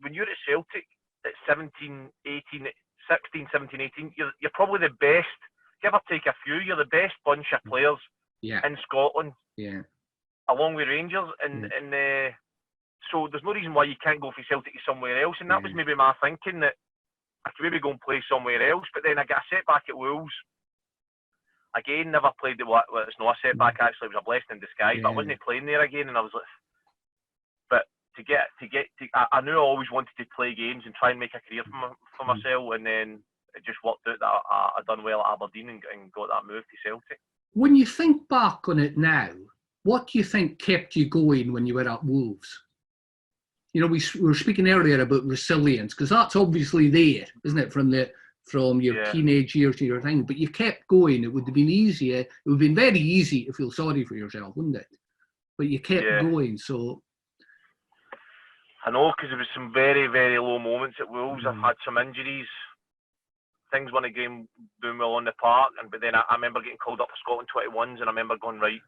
when you're at Celtic at 17, 18, 16, 17, 18, you're probably the best, give or take a few, you're the best bunch of players in Scotland, along with Rangers. And so there's no reason why you can't go for Celtic to somewhere else. And that was maybe my thinking, that I could maybe go and play somewhere else. But then I got a setback at Wolves. Again, never played well, it's not a setback, actually, it was a blessing in disguise. But I wasn't playing there again, and I was like, but I knew I always wanted to play games and try and make a career for myself, and then it just worked out that I done well at Aberdeen and got that move to Celtic. When you think back on it now, what do you think kept you going when you were at Wolves? You know, we were speaking earlier about resilience, because that's obviously there, isn't it, from your teenage years to your thing, but you kept going. It would have been easier. It would have been very easy to feel sorry for yourself, wouldn't it? But you kept going, so... I know, because there was some very, very low moments at Wolves. I've had some injuries. Things weren't doing well on the park, but then I remember getting called up for Scotland 21s, and I remember going, right,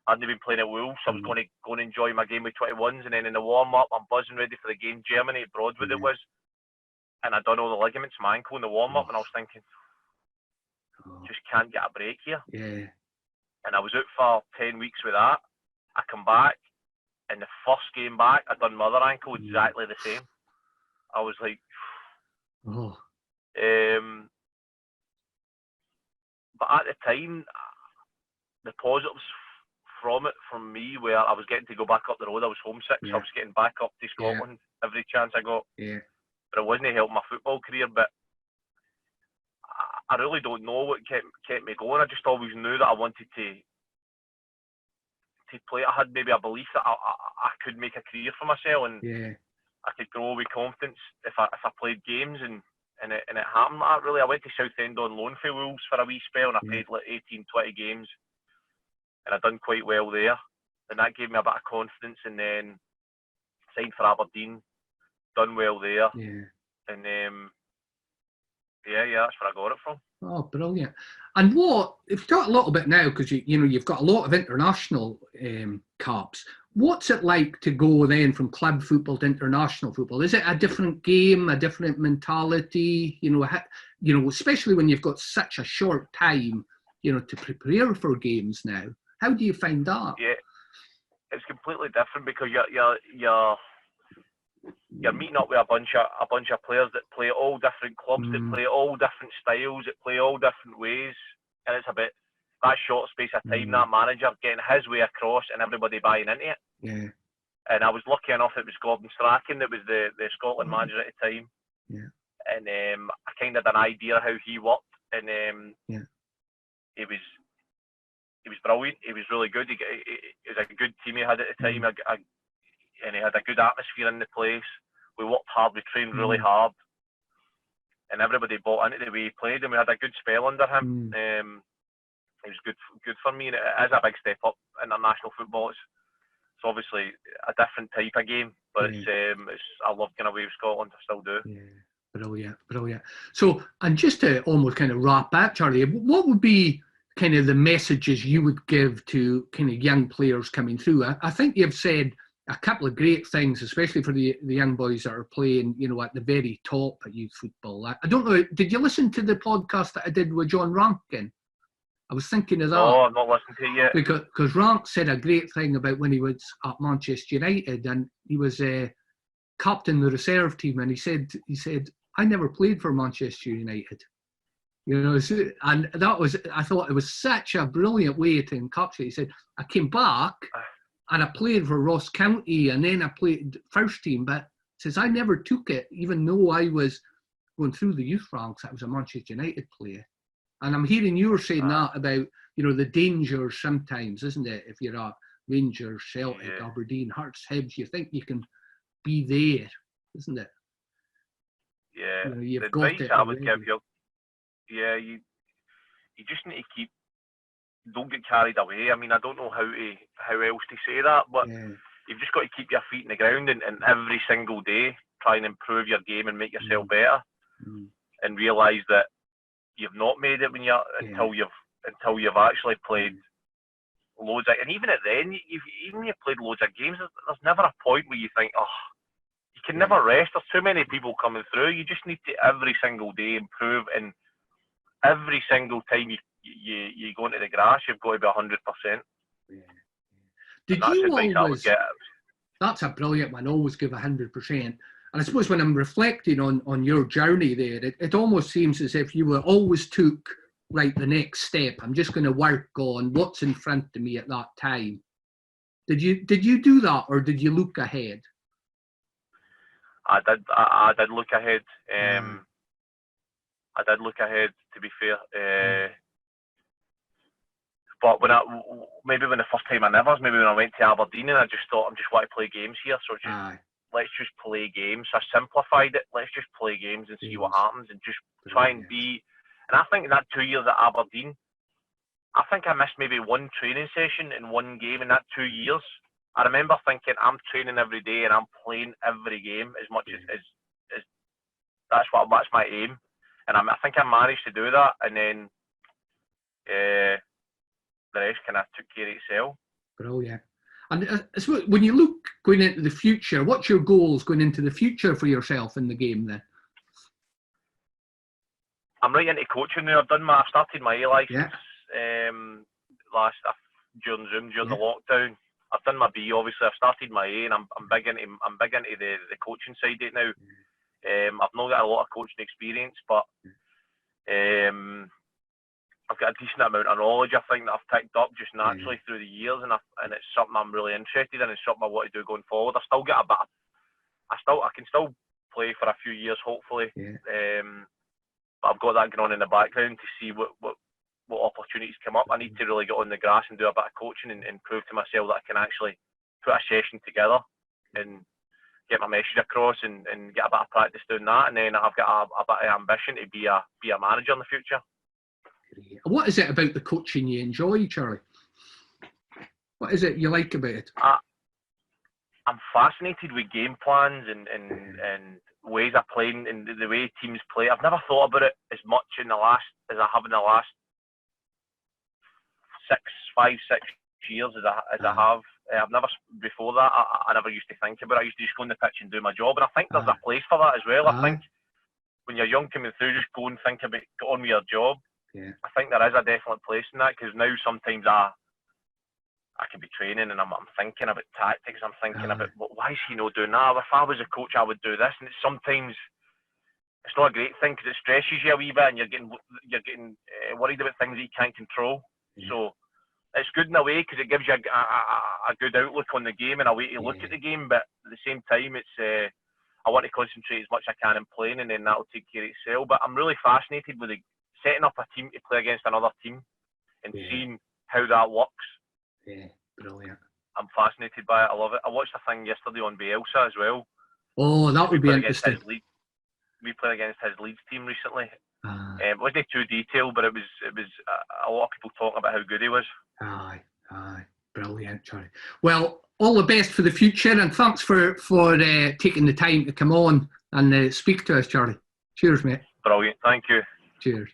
I hadn't been playing at Wolves, so I was going to go and enjoy my game with 21s, and then in the warm-up, I'm buzzing ready for the game, Germany at Broadwood it was, and I done all the ligaments, my ankle in the warm-up, and I was thinking, just can't get a break here. And I was out for 10 weeks with that. I come back, and the first game back, I done my other ankle exactly the same. I was like, but at the time, the positives from me, where I was getting to go back up the road, I was homesick, so I was getting back up to Scotland every chance I got. But it wasn't helping my football career. But I really don't know what kept me going. I just always knew that I wanted to play. I had maybe a belief that I could make a career for myself, and I could grow with confidence if I played games, and it happened. I went to Southend on loan for Wolves for a wee spell, and I played like 18, 20 games, and I done quite well there, and that gave me a bit of confidence. And then signed for Aberdeen, done well there, and that's where I got it from. Oh, brilliant. And if you talk a little bit now, because you've got a lot of international caps, what's it like to go then from club football to international football? Is it a different game, a different mentality, especially when you've got such a short time, to prepare for games now? How do you find that? Yeah, it's completely different, because you're meeting up with a bunch of players that play all different clubs, that play all different styles, that play all different ways, and it's about that short space of time, that manager getting his way across and everybody buying into it. And I was lucky enough, it was Gordon Strachan that was the Scotland manager at the time, and I kind of had an idea how he worked, and he was brilliant. He was really good. He was a good team he had at the time, and he had a good atmosphere in the place. We worked hard, we trained really hard, and everybody bought into the way he played, and we had a good spell under him. It was good for me, and it is a big step up in international football. It's obviously a different type of game. But it's I love going away with Scotland. I still do. Yeah, brilliant. So, and just to almost kind of wrap up, Charlie, what would be kind of the messages you would give to kind of young players coming through? I think you've said a couple of great things, especially for the young boys that are playing, at the very top of youth football. I don't know, did you listen to the podcast that I did with John Rankin? I was thinking of that. No, I've not listened to it yet. Because Rank said a great thing about when he was at Manchester United, and he was captain of the reserve team, and he said, I never played for Manchester United. And that was, I thought it was such a brilliant way to encapsulate. He said, I came back and I played for Ross County, and then I played first team, but says I never took it, even though I was going through the youth ranks. I was a Manchester United player. And I'm hearing you were saying that about, the dangers sometimes, isn't it? If you're at Rangers, Celtic, Aberdeen, Hearts, Hibs, you think you can be there, isn't it? Yeah. You've the got advice it. I would give you, you just need to don't get carried away. I mean, I don't know how else to say that, but you've just got to keep your feet in the ground and every single day try and improve your game and make yourself better, and realise that you've not made it until you've actually played loads of, and even at then, even when you've played loads of games, there's never a point where you think, you can never rest. There's too many people coming through. You just need to every single day improve, and every single time you go into the grass, you've got to be 100%. Did you always? That's a brilliant one. Always give 100%. And I suppose when I'm reflecting on your journey there, it almost seems as if you were always took, right, the next step. I'm just going to work on what's in front of me at that time. Did you do that, or did you look ahead? I did look ahead. I did look ahead, to be fair. But when the first time I never, maybe when I went to Aberdeen and I just thought, I just want to play games here, so let's just play games. So I simplified it. Let's just play games and see what happens, and just try and be. And I think in that 2 years at Aberdeen, I think I missed maybe one training session in one game in that 2 years. I remember thinking, I'm training every day and I'm playing every game as much as that's my aim. And I think I managed to do that, and then the rest kind of took care of itself. Brilliant. And so when you look going into the future, what's your goals going into the future for yourself in the game then? I'm right into coaching now. I've started my A license during the lockdown. I've done my B, obviously. I've started my A, and I'm big into the coaching side of it now. I've not got a lot of coaching experience, but I've got a decent amount of knowledge, I think, that I've picked up just naturally through the years, and it's something I'm really interested in. It's something I want to do going forward. I can still play for a few years, hopefully. But I've got that going on in the background to see what opportunities come up. I need to really get on the grass and do a bit of coaching and prove to myself that I can actually put a session together and get my message across and get a bit of practice doing that. And then I've got a bit of ambition to be a manager in the future. What is it about the coaching you enjoy, Charlie? What is it you like about it? I'm fascinated with game plans and ways of playing and the way teams play. I've never thought about it as much as I have in the last 6 years as I have. I've never, before that, I never used to think about it. I used to just go on the pitch and do my job, and I think there's a place for that as well. I think when you're young coming through, just go and think about, get on with your job. I think there is a definite place in that, because now sometimes I can be training and I'm thinking about tactics. I'm thinking about, why is he not doing that? If I was a coach, I would do this. And sometimes it's not a great thing, because it stresses you a wee bit, and you're getting worried about things that you can't control. So it's good in a way, because it gives you a good outlook on the game and a way to look at the game. But at the same time, it's I want to concentrate as much as I can in playing, and then that'll take care of itself. But I'm really fascinated with setting up a team to play against another team and seeing how that works. Yeah, brilliant. I'm fascinated by it. I love it. I watched a thing yesterday on Bielsa as well. Oh, that would be interesting. We played against his Leeds team recently. It wasn't too detailed, but it was a lot of people talking about how good he was. Aye, brilliant, Charlie. Well, all the best for the future, and thanks for taking the time to come on and speak to us, Charlie. Cheers, mate. Brilliant. Thank you. Cheers.